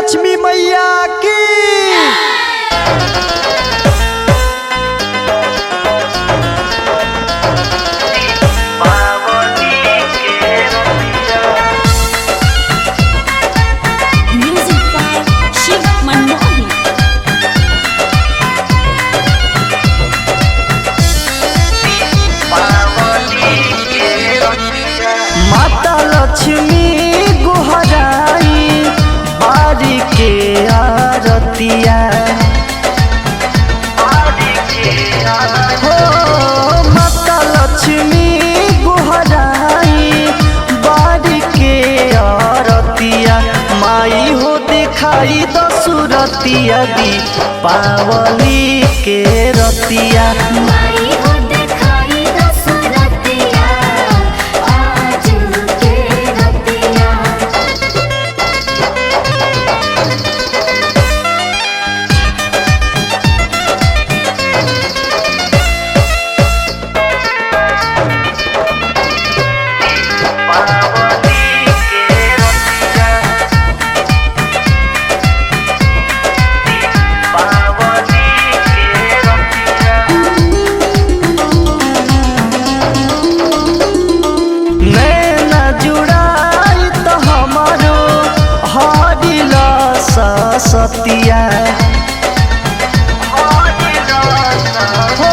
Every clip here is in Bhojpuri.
लक्ष्मी मैया की। माता लक्ष्मी गुहराई बारी के आरतिया हो। माता लक्ष्मी गुहराई बारी के आरतिया माई हो दिखाई दसुरतिया दी पावली के रतिया। सतिया हो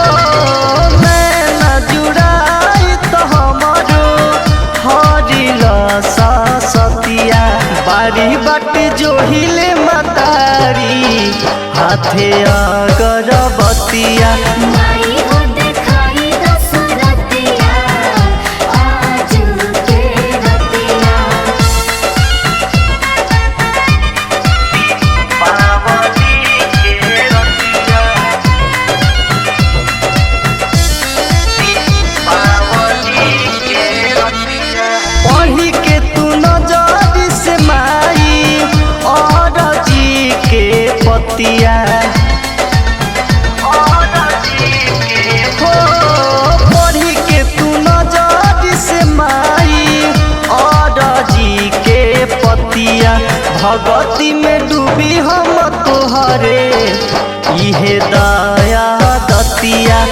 नैना जुड़ाई तो हमारो हरिल सतिया। बारी बाट जो हिले मतारी हाथे अगरबतिया। हो पढ़ी के तू नजर से माई और जी के पतिया। भगवती में डूबी हम तोहरे इहे दया दतिया।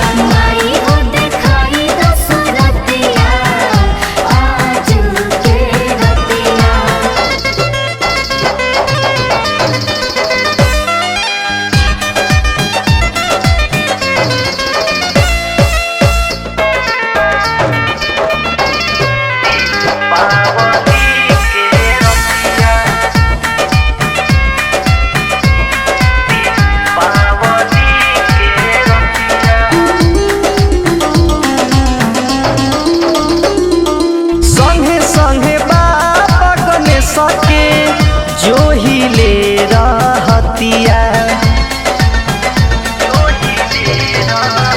जो हिले रहतिया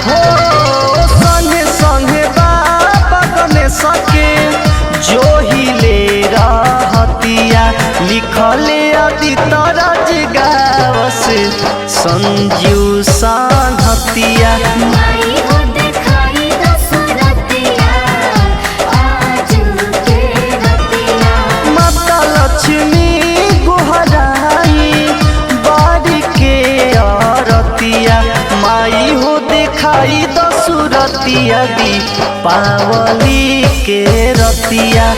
हो संगे संगे बाबा गणेश के जो हिले रहतिया। लिखले आदित्य राज गावस संजू सानहतिया। लक्ष्मी गुहराई बारी के आरतिया माई हो दिखाई दसुरतिया दी पावली के रतिया।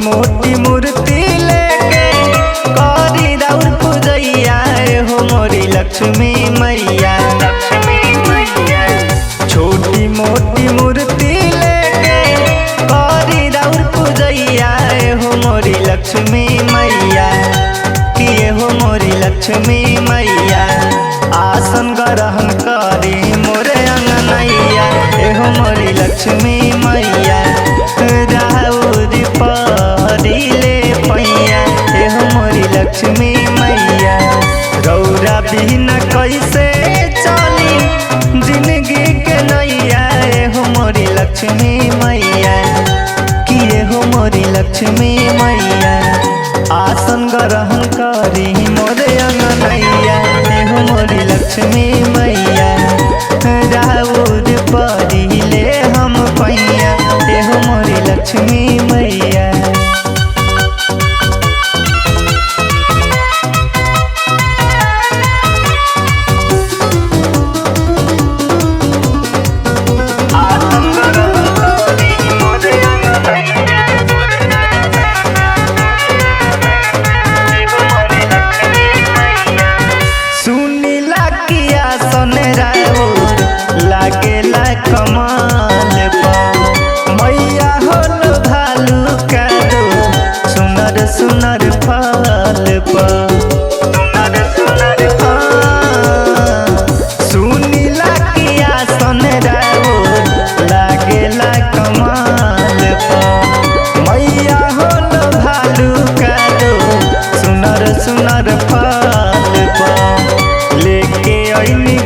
मोटी मूर्ति लेके करी राउर पूजैया हो मोरी लक्ष्मी मैया। छोटी मोटी मूर्ति लेके करी राउर पूजैया हो मोरी लक्ष्मी मैया। किए हो मोरी लक्ष्मी मैया आसन ग्रहण करी मोरे अंगनैया। हो मोरी लक्ष्मी मैया राउर परिले पैया। हो मोरी लक्ष्मी मैया बिना कैसे चली जिंदगी के नैया हो मोरी लक्ष्मी मैया किए हो मोरी लक्ष्मी मैया आसन ग्रहण करी मोरे अंगनैया हो मोरी लक्ष्मी मैया राउर परिले हम पैया हो मोरी लक्ष्मी मैया लागेला कमाल मैया होल भालू का दो सुनर सुनर फल सुनीला किया सन लागेला कमाल मैया होल भालू का दो सुनर सुनर फल लेके अइनी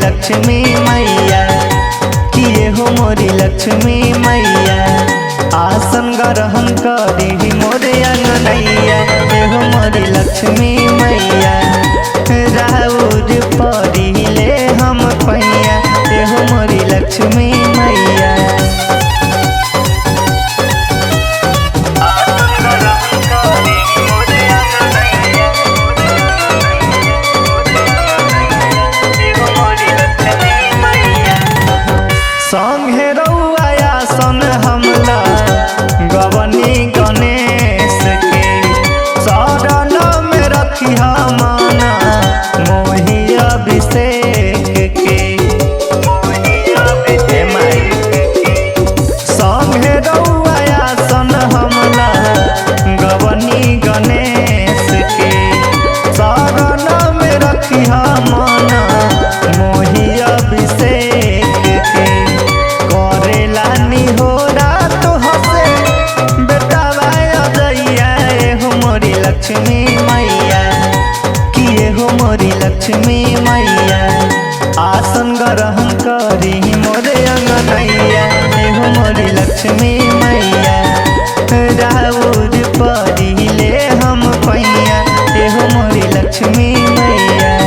लक्ष्मी मैया किए हो मोरी लक्ष्मी मैया आसन ग्रहण करी मोरे अंगनैया हो मोरी लक्ष्मी मैया राउर परिले हम पैया हो मोरी लक्ष्मी मैया संगे रउआ सन हमला गवनी गणेश के शरण में रखी माना मोहि अभिषेक के संगे रउआ सन हमला गवनी गणेश के शरण में रखी माना मोहि अभिषेक के लक्ष्मी मैया किए हो मोरी लक्ष्मी मैया आसन ग्रहण करी मोरे अंगनैया हो मोरी लक्ष्मी मैया राउर परिले हम पैया हो मोरी लक्ष्मी मैया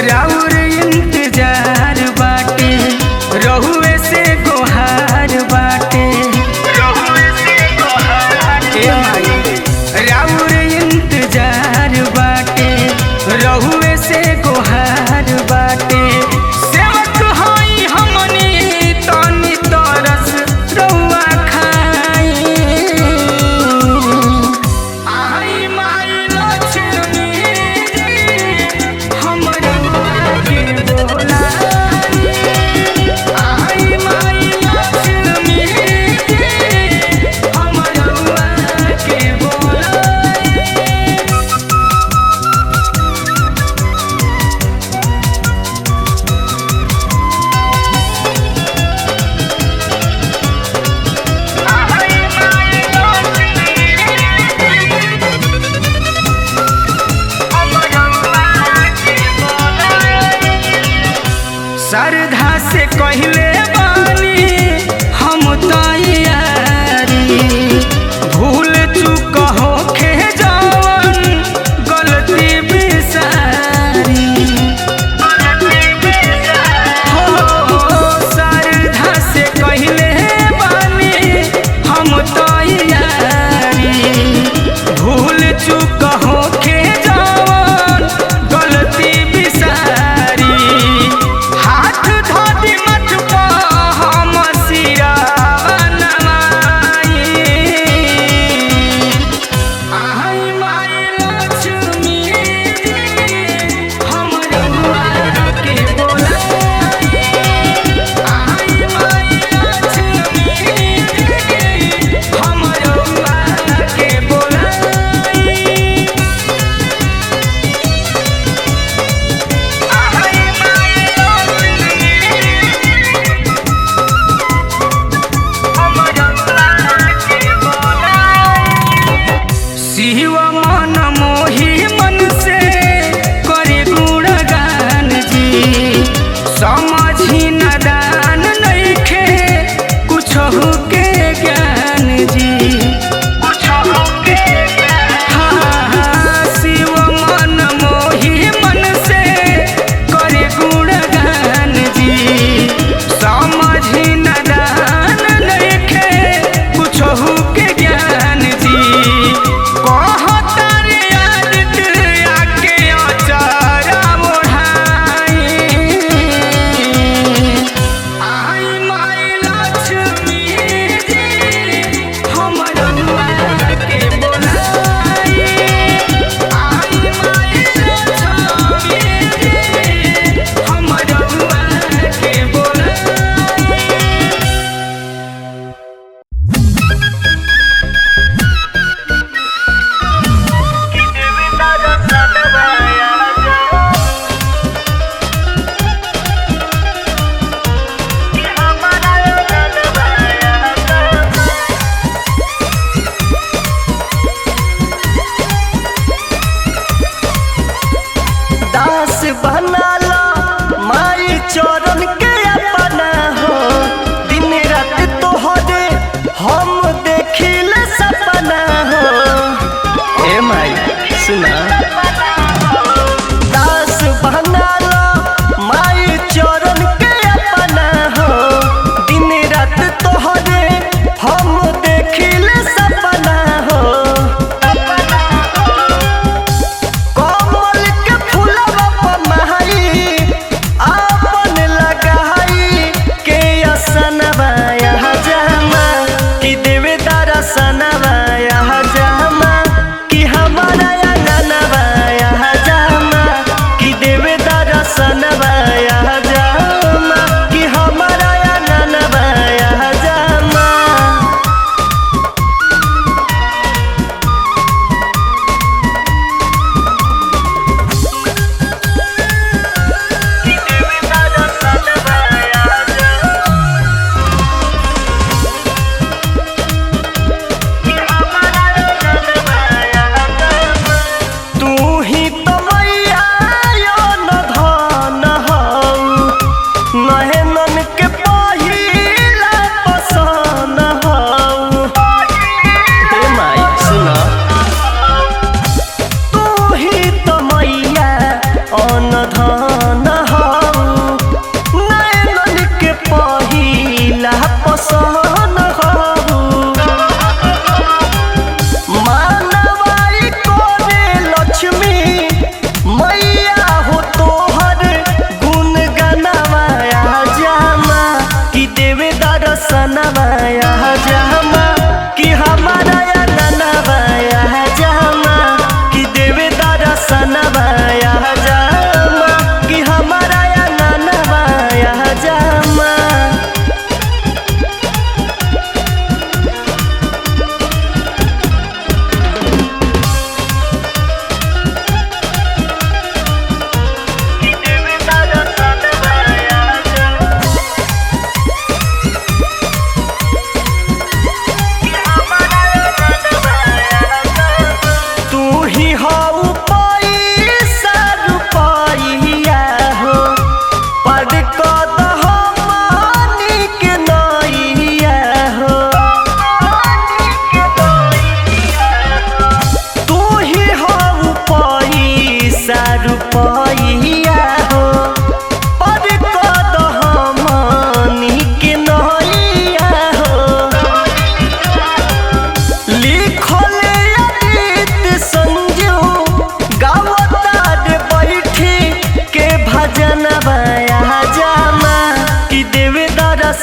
राउर इंतजार बाटे रहुए से गोहार बाटे राउर इंतजार बाटे रहुए से गोहार बाटे सेवक हई हमनी तनी तरस रउआ खाई आई माई लक्ष्मी हमरा श्रद्धा से कहले बानी हम तैयारी भूल चूक होखे जवन गलती बिसारी श्रद्धा से कहले बानी हम तैयारी भूल चूक होखे जवन गलती बिसारी हाथ धोती मत पर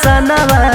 दर्शनवा